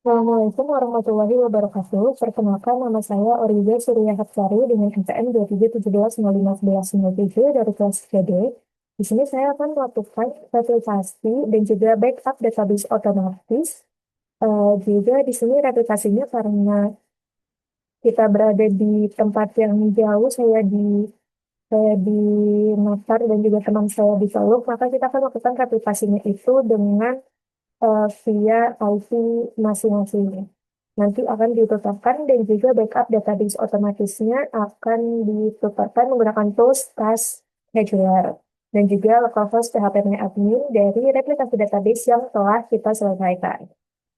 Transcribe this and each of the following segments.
Assalamualaikum warahmatullahi wabarakatuh. Perkenalkan, nama saya Oriza Surya Hapsari dengan NPM 2717051197 dari kelas CD. Di sini saya akan melakukan replikasi dan juga backup database otomatis. Juga di sini replikasinya karena kita berada di tempat yang jauh, saya di Makassar dan juga teman saya di Solo, maka kita akan melakukan replikasinya itu dengan via IP masing-masing. Nanti akan ditetapkan dan juga backup database otomatisnya akan ditetapkan menggunakan tools task scheduler dan juga localhost php-admin dari replikasi database yang telah kita selesaikan.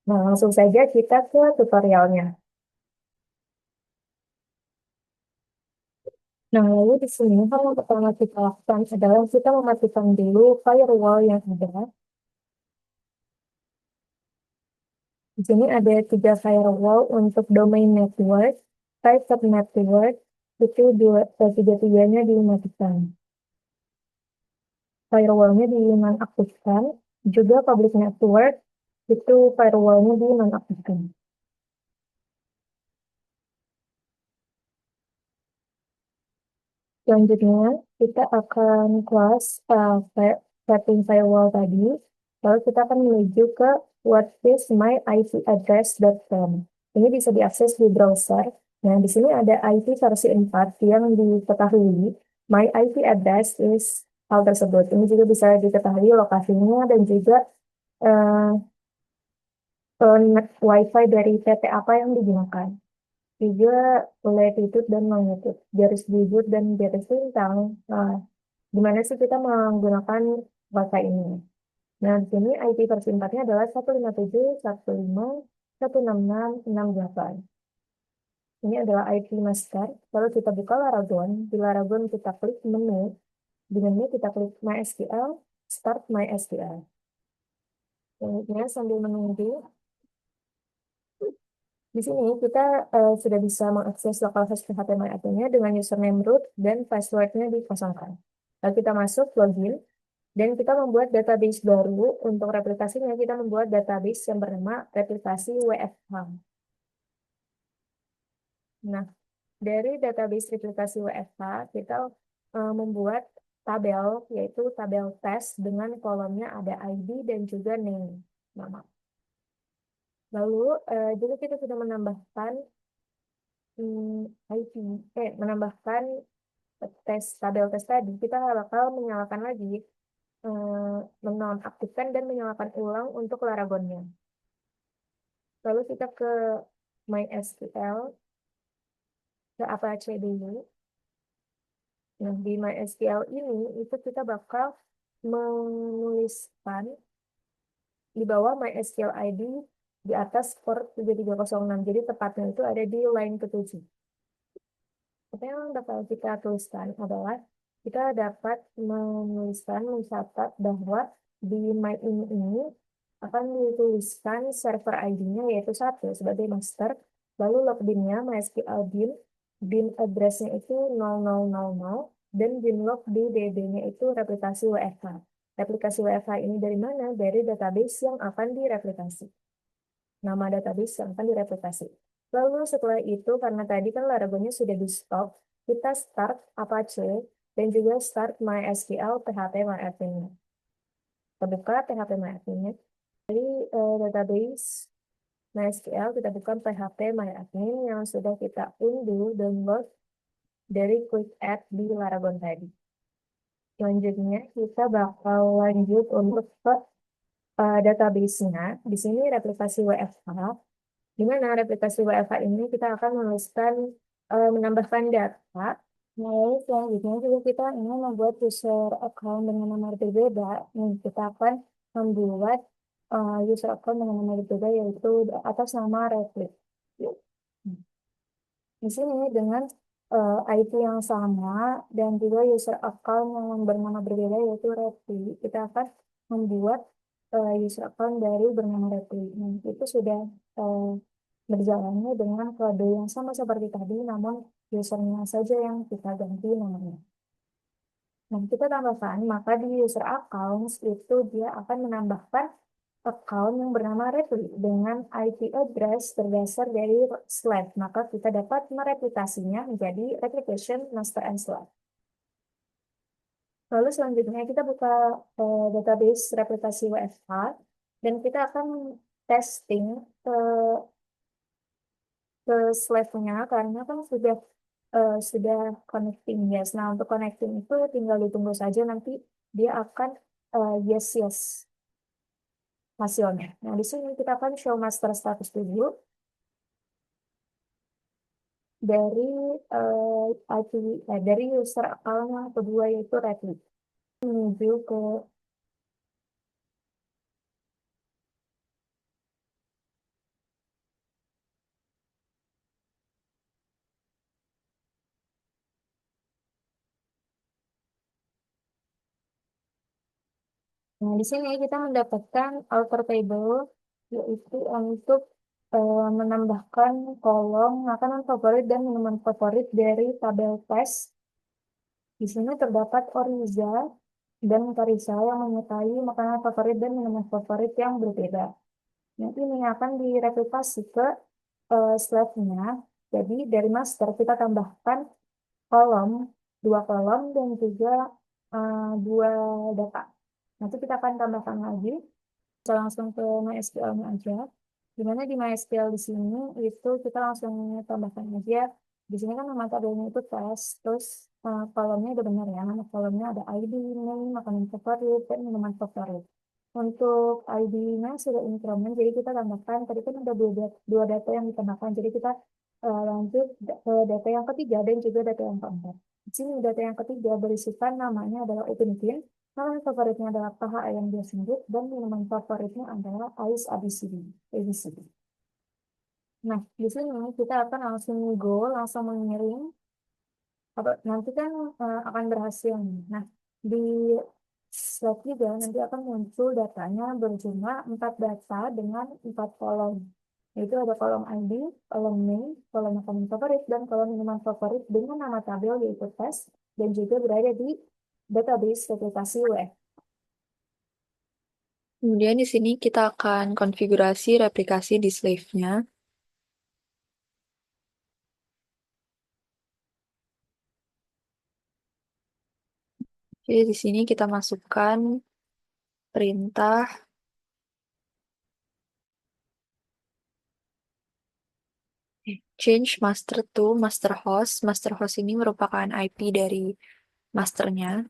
Nah, langsung saja kita ke tutorialnya. Nah, lalu di sini hal yang pertama kita lakukan adalah kita mematikan dulu firewall yang ada. Di sini ada tiga firewall untuk domain network, private network, itu tiga-tiganya dimatikan. Firewallnya dinonaktifkan, juga public network, itu firewallnya dinonaktifkan. Selanjutnya, kita akan setting firewall tadi, lalu kita akan menuju ke whatismyipaddress.com. Ini bisa diakses di browser. Nah, di sini ada IP versi 4 yang diketahui. My IP address is hal tersebut. Ini juga bisa diketahui lokasinya dan juga eh, WiFi dari PT apa yang digunakan. Juga latitude dan longitude, garis bujur dan garis lintang. Nah, di mana sih kita menggunakan Wi-Fi ini? Nah, di sini IP versi 4-nya adalah 157.151.666.68. Ini adalah IP master. Lalu kita buka Laragon. Di Laragon kita klik menu. Di menu kita klik MySQL, Start MySQL. Selanjutnya sambil menunggu, di sini kita sudah bisa mengakses localhost PHP-nya dengan username root dan passwordnya dikosongkan. Lalu kita masuk login dan kita membuat database baru. Untuk replikasinya kita membuat database yang bernama replikasi WFH. Nah, dari database replikasi WFH kita membuat tabel, yaitu tabel test dengan kolomnya ada ID dan juga name, nama. Lalu juga kita sudah menambahkan IP, menambahkan tabel tes tadi, kita bakal menyalakan lagi, menonaktifkan dan menyalakan ulang untuk Laragonnya. Lalu kita ke MySQL, ke Apache dulu. Nah, di MySQL ini, itu kita bakal menuliskan di bawah MySQL ID di atas port 7306. Jadi tepatnya itu ada di line ke-7. Apa yang bakal kita tuliskan adalah kita dapat menuliskan, mencatat bahwa di my ini akan dituliskan server ID-nya yaitu 1 sebagai master, lalu login-nya MySQL bin address-nya itu 0000, dan bin log di DB-nya itu replikasi WFH. Replikasi WFH ini dari mana? Dari database yang akan direplikasi. Nama database yang akan direplikasi. Lalu setelah itu, karena tadi kan Laragonya sudah di stop, kita start Apache dan juga start MySQL PHP MyAdmin. Kita buka PHP MyAdmin-nya. Dari database MySQL, kita buka PHP MyAdmin yang sudah kita unduh download dari Quick Add di Laragon tadi. Selanjutnya, kita bakal lanjut untuk ke database-nya. Di sini replikasi WFH. Di mana replikasi WFH ini kita akan menuliskan, menambahkan data. Lalu selanjutnya juga kita ingin membuat user account dengan nomor berbeda. Kita akan membuat user account dengan nomor berbeda yaitu atas nama replik. Di sini dengan IP yang sama dan juga user account yang bernama berbeda yaitu replik, kita akan membuat user account dari bernama replik. Nah, itu sudah berjalannya dengan kode yang sama seperti tadi, namun usernya saja yang kita ganti namanya. Nah, kita tambahkan, maka di user accounts itu dia akan menambahkan account yang bernama Repli dengan IP address berdasar dari slave, maka kita dapat mereplikasinya menjadi replication master and slave. Lalu selanjutnya kita buka database replikasi WFH dan kita akan testing ke ke slave-nya karena kan sudah connecting, yes. Nah, untuk connecting itu tinggal ditunggu saja, nanti dia akan yes yes hasilnya. Nah, di sini kita akan show master status dulu dari IP, dari user account yang kedua yaitu Redmi menuju ke. Nah, di sini kita mendapatkan alter table, yaitu untuk menambahkan kolom makanan favorit dan minuman favorit dari tabel tes. Di sini terdapat Oriza dan Karisa yang menyukai makanan favorit dan minuman favorit yang berbeda. Nanti ini akan direplikasi ke slide-nya. Jadi dari master kita tambahkan kolom, dua kolom dan juga dua data. Nanti kita akan tambahkan lagi. Kita langsung ke MySQL-nya aja. Dimana di MySQL di sini itu kita langsung tambahkan aja. Di sini kan nama tabelnya itu tes, terus kolomnya udah benar ya. Nama kolomnya ada ID, name, makanan favorit, dan minuman favorit. Untuk ID-nya sudah increment, jadi kita tambahkan. Tadi kan ada dua data yang ditambahkan, jadi kita lanjut ke data yang ketiga dan juga data yang keempat. Di sini data yang ketiga berisikan namanya adalah Upinkin, makanan favoritnya adalah paha ayam dia sendiri, dan minuman favoritnya adalah Ais ABCD. ABCD. Nah, di sini kita akan langsung langsung mengirim. Nanti kan akan berhasil nih. Nah, di slide juga nanti akan muncul datanya berjumlah 4 data dengan 4 kolom. Yaitu ada kolom ID, kolom name, kolom makanan favorit, dan kolom minuman favorit dengan nama tabel yaitu tes, dan juga berada di database replikasi web. Kemudian di sini kita akan konfigurasi replikasi di slave-nya. Jadi di sini kita masukkan perintah change master to master host. Master host ini merupakan IP dari masternya.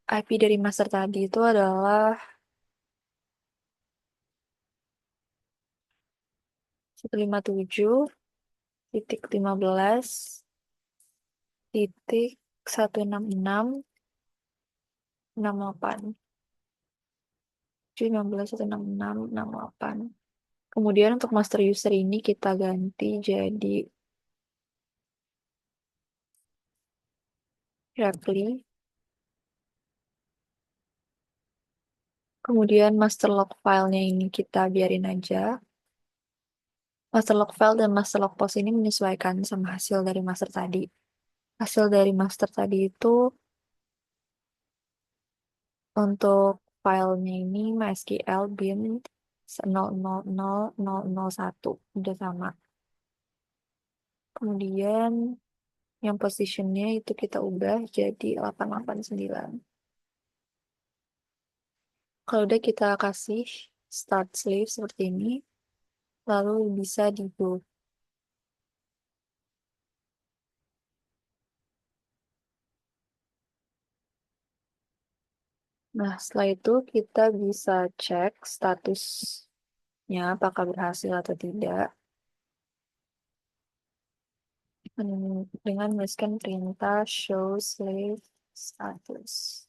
IP dari master tadi itu adalah 157.15.166.68. 157.15.166.68. Kemudian untuk master user ini kita ganti jadi Repli. Kemudian master log filenya ini kita biarin aja. Master log file dan master log post ini menyesuaikan sama hasil dari master tadi. Hasil dari master tadi itu untuk filenya ini MySQL bin 0000001. Udah sama. Kemudian yang positionnya itu kita ubah jadi 889. Kalau udah kita kasih start slave seperti ini, lalu bisa di go. Nah, setelah itu kita bisa cek statusnya apakah berhasil atau tidak dengan menuliskan perintah show slave status.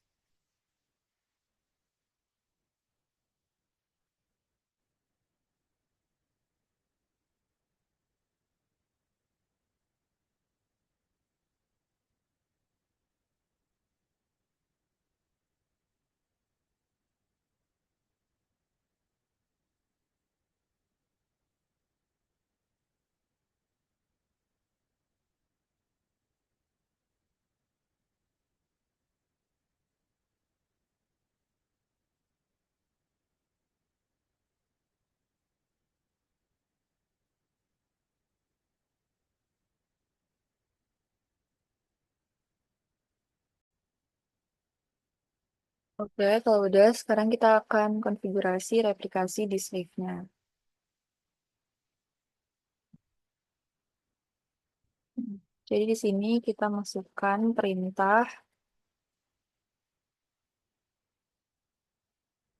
Oke, kalau udah, sekarang kita akan konfigurasi replikasi di sleeve-nya. Jadi di sini kita masukkan perintah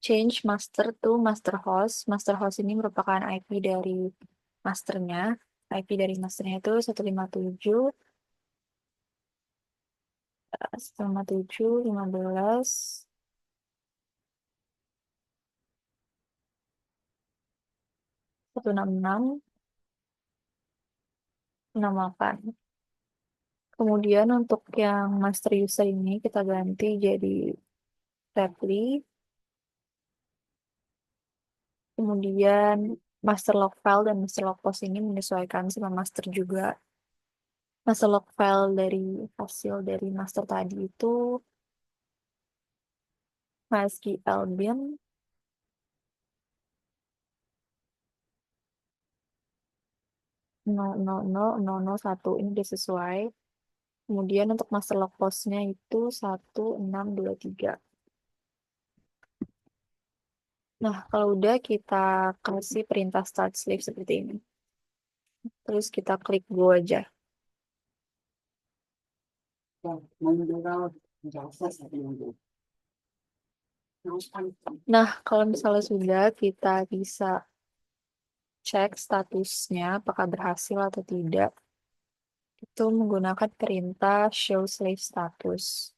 change master to master host. Master host ini merupakan IP dari masternya. IP dari masternya itu 157, 157, 15, 166, 68. Kemudian untuk yang master user ini kita ganti jadi repli. Kemudian master log file dan master log post ini menyesuaikan sama master juga. Master log file dari hasil dari master tadi itu MySQL bin 0000001 ini udah sesuai. Kemudian untuk master log postnya itu 1623. Nah, kalau udah kita kasih perintah start sleep seperti ini. Terus kita klik go aja. Nah, kalau misalnya sudah, kita bisa cek statusnya apakah berhasil atau tidak. Itu menggunakan perintah show slave status.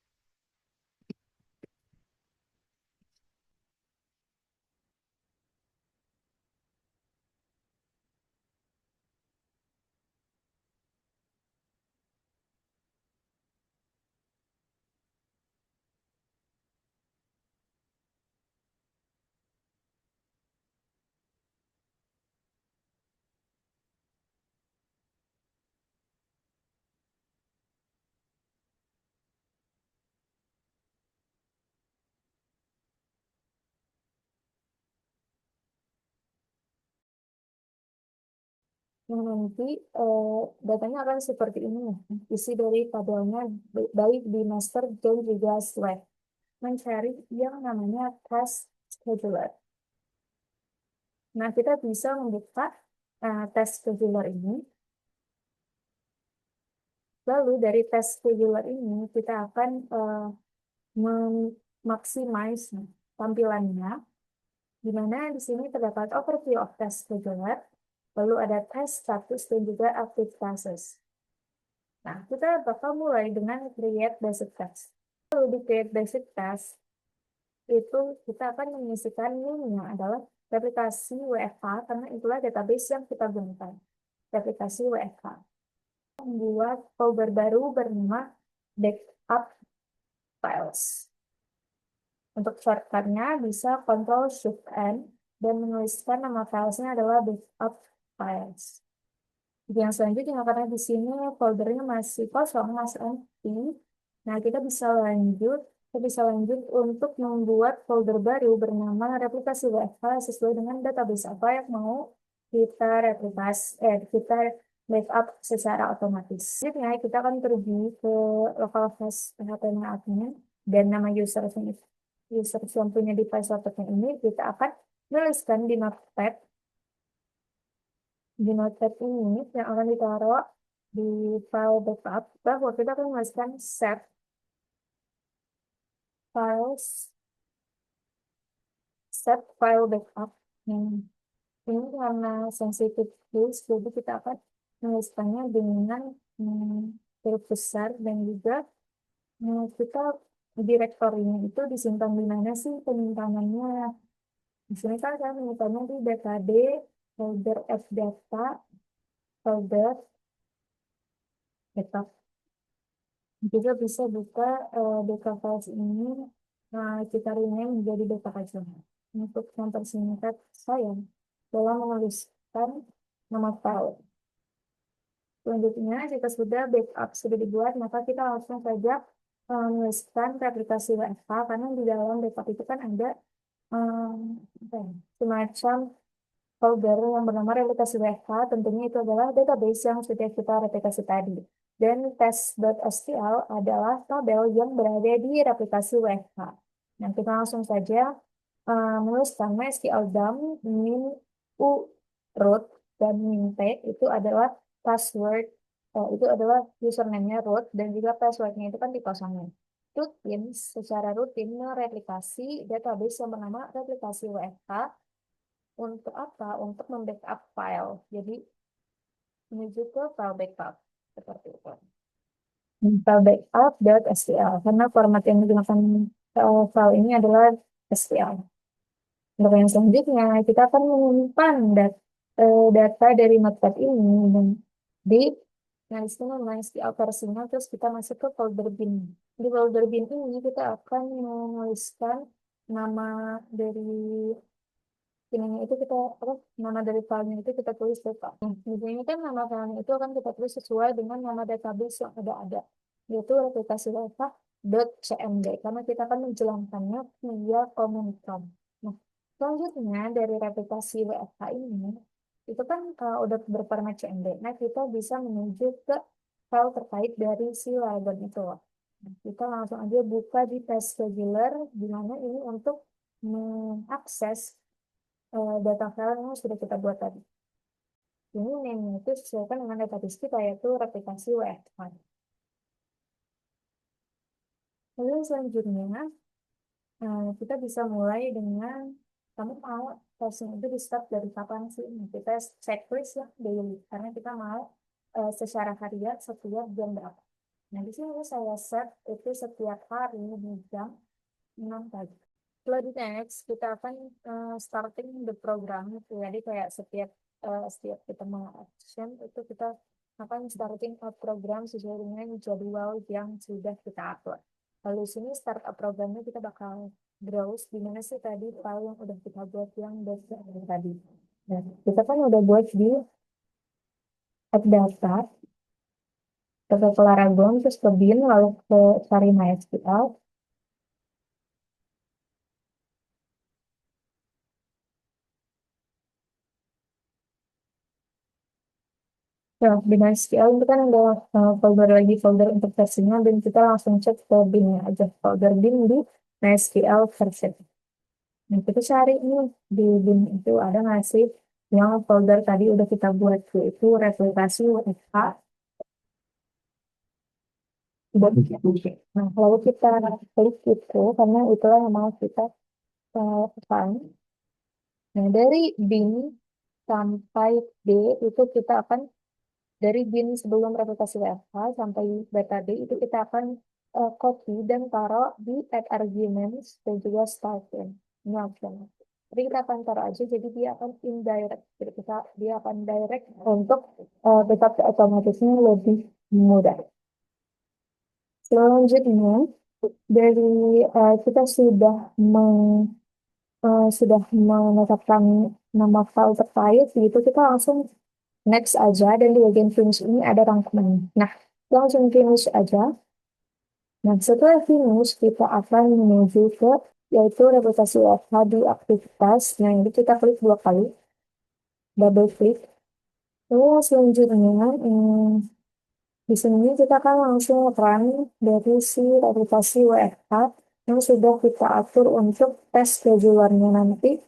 Nah, nanti eh, datanya akan seperti ini ya. Isi dari tabelnya baik di master dan juga slide. Mencari yang namanya task scheduler. Nah, kita bisa membuka task scheduler ini. Lalu dari task scheduler ini kita akan memaximize tampilannya, di mana di sini terdapat overview of task scheduler, lalu ada task status dan juga active tasks. Nah, kita bakal mulai dengan create basic task. Lalu di create basic task, itu kita akan mengisikan name-nya adalah replikasi WFH, karena itulah database yang kita gunakan, replikasi WFH. Membuat folder baru bernama backup files. Untuk shortcutnya bisa Ctrl Shift N dan menuliskan nama filesnya adalah backup files. Yang selanjutnya, karena di sini foldernya masih kosong, masih empty, nah kita bisa lanjut untuk membuat folder baru bernama replikasi WFH sesuai dengan database apa yang mau kita backup secara otomatis. Selanjutnya kita akan pergi ke localhost PHP-nya admin dan nama user yang punya device laptopnya ini kita akan tuliskan di notepad ini yang akan ditaruh di file backup, bahwa kita akan menuliskan files set file backup. Ini karena sensitif case, jadi kita akan menuliskannya dengan huruf besar, dan juga kita direktorinya itu disimpan di mana sih penyimpanannya. Di sini kan saya menyimpannya di dkd folder fdata folder backup. Juga bisa buka backup files ini, kita rename menjadi backup aja. Untuk mempersingkat saya dalam menuliskan nama file. Selanjutnya, jika backup sudah dibuat, maka kita langsung saja menuliskan replikasi WFH, karena di dalam backup itu kan ada semacam folder yang bernama replikasi WFH. Tentunya itu adalah database yang sudah kita replikasi tadi. Dan test.stl adalah tabel yang berada di replikasi WFH. Nah, kita langsung saja menuliskan MySQL dump min u root dan min t itu adalah password, itu adalah username-nya root dan juga passwordnya itu kan dikosongin. Rutin secara rutin mereplikasi database yang bernama replikasi WFH untuk apa? Untuk membackup file. Jadi menuju ke file backup seperti itu. File backup.sql karena format yang digunakan file ini adalah SQL. Untuk yang selanjutnya, kita akan menyimpan data dari notepad ini dan di nah, di sini MySQL versinya, terus kita masuk ke folder bin. Di folder bin ini kita akan menuliskan nama dari ininya itu kita apa nama dari filenya itu kita tulis data. Nah, di sini kan nama filenya itu akan kita tulis sesuai dengan nama database yang ada, yaitu replikasi data.cmd karena kita akan menjalankannya via command prompt. Nah, selanjutnya dari replikasi WFH ini itu kan udah berformat CMD. Nah, kita bisa menuju ke file terkait dari si Laragon itu. Nah, kita langsung aja buka di test scheduler di mana ini untuk mengakses data file yang sudah kita buat tadi. Ini name itu sesuaikan dengan database kita yaitu replikasi WF file. Lalu selanjutnya kita bisa mulai dengan kamu mau tesnya itu di start dari kapan sih? Nah, kita checklist ya daily karena kita mau secara harian setiap jam berapa. Nah, di sini saya set itu setiap hari di jam 6 pagi. Setelah di next, kita akan starting the program. Jadi kayak setiap kita mau action itu kita akan starting a program sesuai dengan jadwal yang sudah kita atur. Lalu sini start a programnya kita bakal browse di mana sih tadi file yang udah kita buat yang tadi. Nah, kita kan udah buat di app data, ke Laragon, terus ke bin, lalu ke cari MySQL. Ya, di MySQL itu kan ada folder untuk versinya dan kita langsung cek ke bin-nya aja. Folder bin di MySQL version. Nah, kita cari nih di bin itu ada nggak sih yang folder tadi udah kita buat yaitu replikasi WFH. Nah, lalu kita klik itu karena itulah yang mau kita find. Nah, dari bin sampai D itu kita akan dari bin sebelum replikasi WFH sampai data D itu kita akan copy dan taruh di add arguments dan juga start in. Ini optional. Jadi kita akan taruh aja, jadi dia akan indirect. Jadi dia akan direct untuk backup otomatisnya lebih mudah. Selanjutnya, dari kita sudah menetapkan nama file terkait, gitu kita langsung next aja dan di bagian finish ini ada rangkuman. Nah, langsung finish aja. Nah, setelah finish kita akan menuju ke yaitu replikasi WFH di aktivitas. Nah, ini kita klik 2 kali, double klik. Lalu selanjutnya di sini kita akan langsung run dari si replikasi WFH yang sudah kita atur untuk tes schedulernya nanti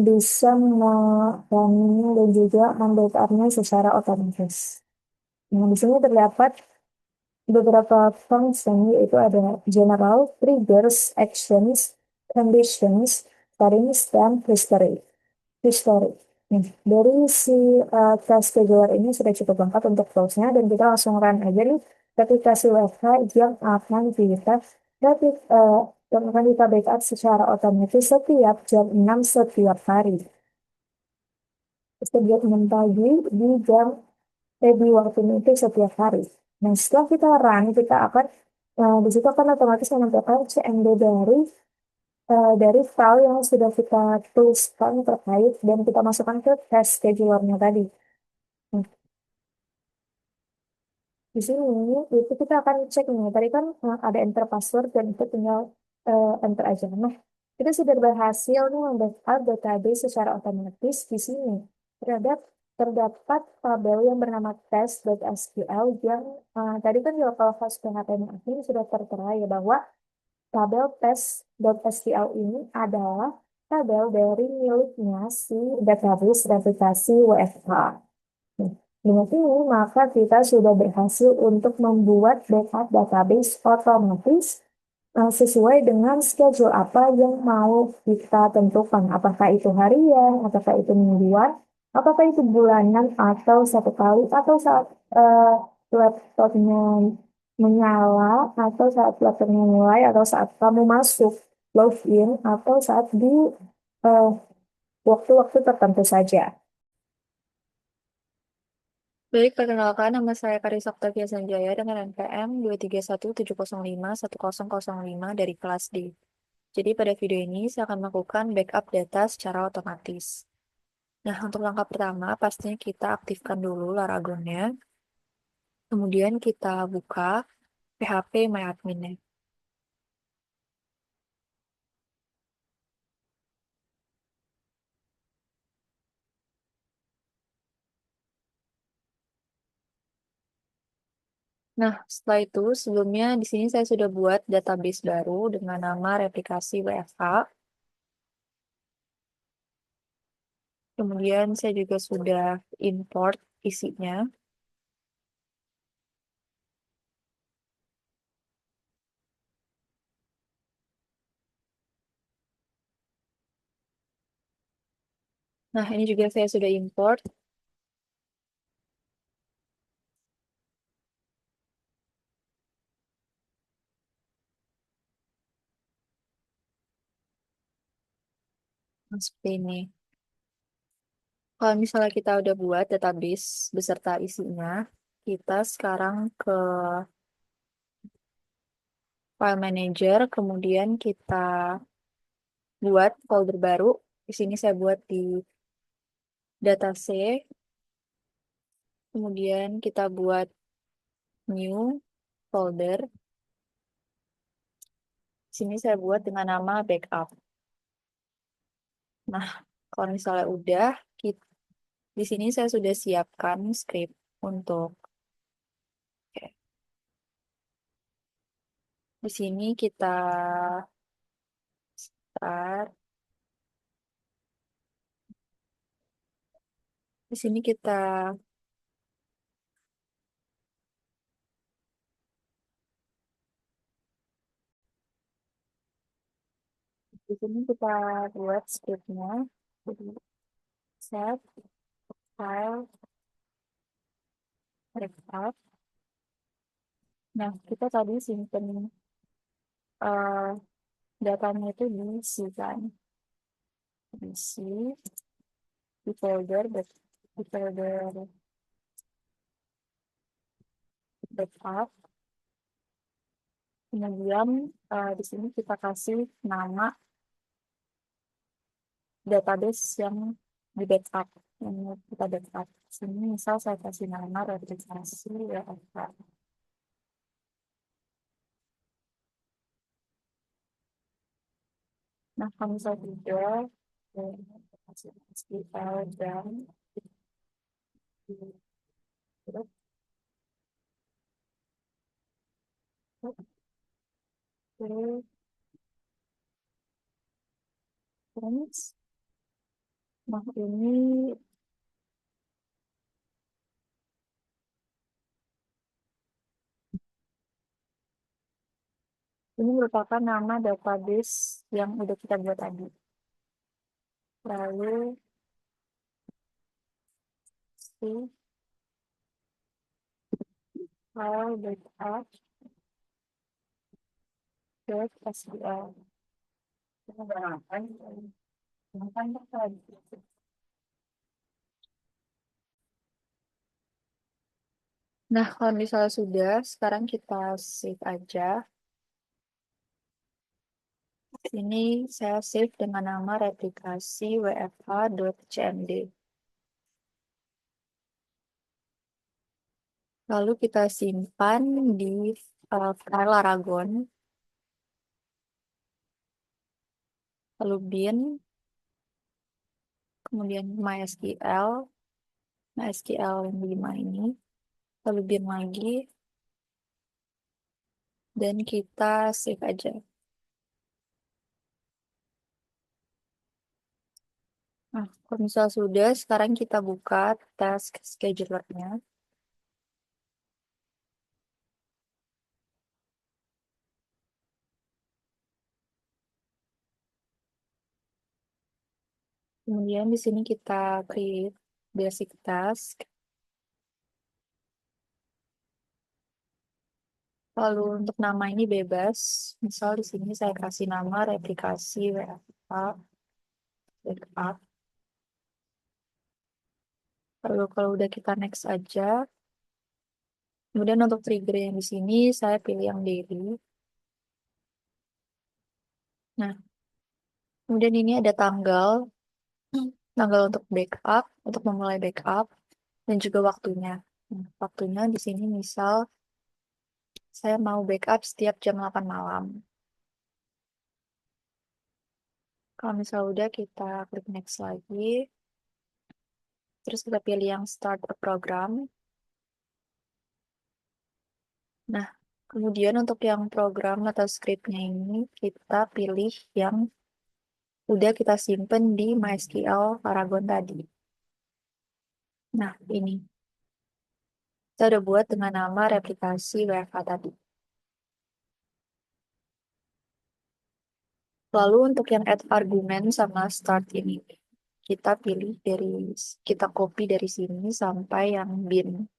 bisa running dan juga membackupnya secara otomatis. Nah, di sini terdapat beberapa function yaitu ada general, triggers, actions, conditions, settings, dan history. Nah, dari si task scheduler ini sudah cukup lengkap untuk flows-nya dan kita langsung run aja nih ketika si WFH yang akan kita backup secara otomatis setiap jam 6 setiap hari. Setiap 6 pagi di di waktu itu setiap hari. Nah, setelah kita run, kita akan di situ akan otomatis menampilkan CMD dari file yang sudah kita tuliskan terkait dan kita masukkan ke task scheduler-nya tadi. Nah, di sini itu kita akan cek nih. Tadi kan ada enter password dan itu tinggal enter aja. Nah, kita sudah berhasil nih membackup database secara otomatis di sini. Terdapat tabel yang bernama test.sql yang tadi kan di localhost PHP admin sudah tertera ya bahwa tabel tes.sql ini adalah tabel dari miliknya si database replikasi WFH. Nah, dengan ini, maka kita sudah berhasil untuk membuat backup database otomatis sesuai dengan schedule apa yang mau kita tentukan. Apakah itu harian, apakah itu mingguan, apakah itu bulanan, atau satu kali, atau saat laptopnya menyala, atau saat laptopnya mulai, atau saat kamu masuk login, atau saat di eh, waktu-waktu tertentu saja. Baik, perkenalkan nama saya Karisa Oktavia Sanjaya dengan NPM 23170510005 dari kelas D. Jadi pada video ini saya akan melakukan backup data secara otomatis. Nah, untuk langkah pertama, pastinya kita aktifkan dulu Laragonnya. Kemudian kita buka PHP MyAdmin-nya. Nah, setelah itu sebelumnya di sini saya sudah buat database baru dengan nama replikasi WFH. Kemudian saya juga sudah import isinya. Nah, ini juga saya sudah import. Nah, seperti ini. Kalau misalnya kita udah buat database beserta isinya, kita sekarang ke file manager, kemudian kita buat folder baru. Di sini saya buat di data C, kemudian kita buat new folder. Di sini saya buat dengan nama backup. Nah, kalau misalnya udah, di sini saya sudah siapkan script untuk oke. Di sini kita start. Di sini kita buat scriptnya. Jadi set file backup. Nah, kita tadi simpen eh, datanya itu di C kan, di C, di folder di folder backup. Kemudian di sini kita kasih nama database yang di backup, yang mau kita backup. Sini misal saya kasih nama replikasi WFH. Nah, kalau misalnya tidak, kasih SQL dan terus, nah ini merupakan nama database yang udah kita buat tadi. Lalu si file backup dot SQL. Nah, kalau misalnya sudah, sekarang kita save aja. Ini saya save dengan nama replikasi wfh.cmd. Lalu kita simpan di file Laragon, lalu bin, kemudian MySQL yang 5 ini, lalu bin lagi, dan kita save aja. Nah, kalau misal sudah, sekarang kita buka task scheduler-nya. Kemudian di sini kita create basic task. Lalu untuk nama ini bebas. Misal di sini saya kasih nama replikasi WFA backup. Lalu kalau udah kita next aja. Kemudian untuk trigger yang di sini saya pilih yang daily. Nah, kemudian ini ada tanggal untuk backup, untuk memulai backup, dan juga waktunya. Nah, waktunya di sini misal saya mau backup setiap jam 8 malam. Kalau misal udah kita klik next lagi. Terus kita pilih yang start a program. Nah, kemudian untuk yang program atau scriptnya ini kita pilih yang udah kita simpen di MySQL Paragon tadi. Nah, ini. Kita udah buat dengan nama replikasi WFH tadi. Lalu untuk yang add argumen sama start ini, kita pilih kita copy dari sini sampai yang bin.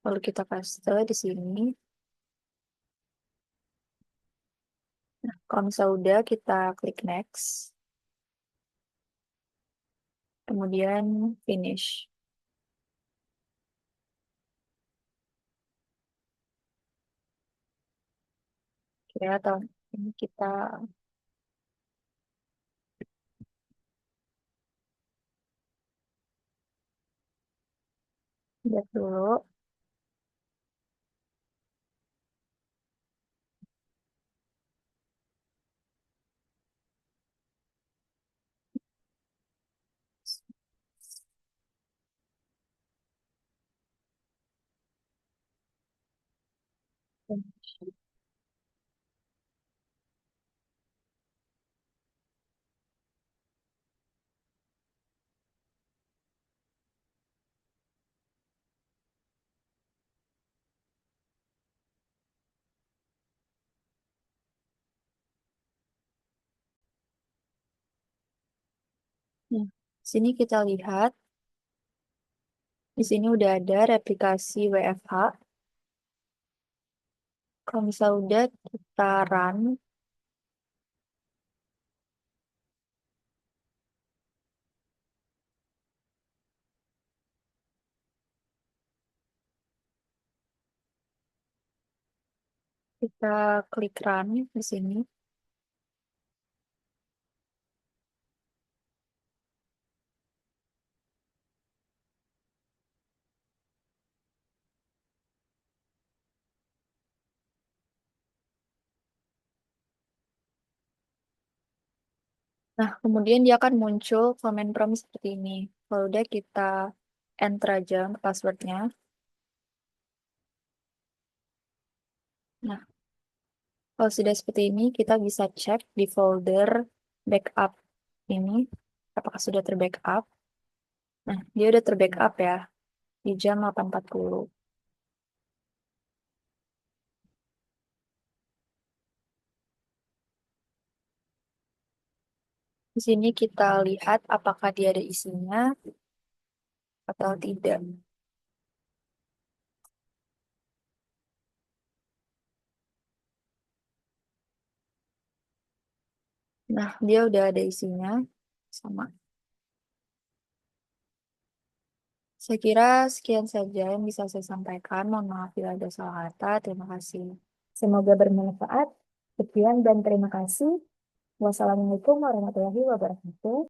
Lalu kita paste di sini. Nah, kalau misalnya udah, kita klik next. Kemudian finish. Oke, atau ini kita lihat dulu. Nah, sini kita lihat, di sini udah ada replikasi WFH. Kalau misalnya udah, kita run. Kita klik run di sini. Nah, kemudian dia akan muncul command prompt seperti ini. Kalau udah kita enter aja passwordnya. Nah, kalau sudah seperti ini, kita bisa cek di folder backup ini, apakah sudah terbackup. Nah, dia udah terbackup ya, di jam 8.40. Di sini kita lihat apakah dia ada isinya atau tidak. Nah, dia udah ada isinya, sama. Saya kira sekian saja yang bisa saya sampaikan. Mohon maaf bila ada salah kata. Terima kasih. Semoga bermanfaat. Sekian dan terima kasih. Wassalamualaikum warahmatullahi wabarakatuh.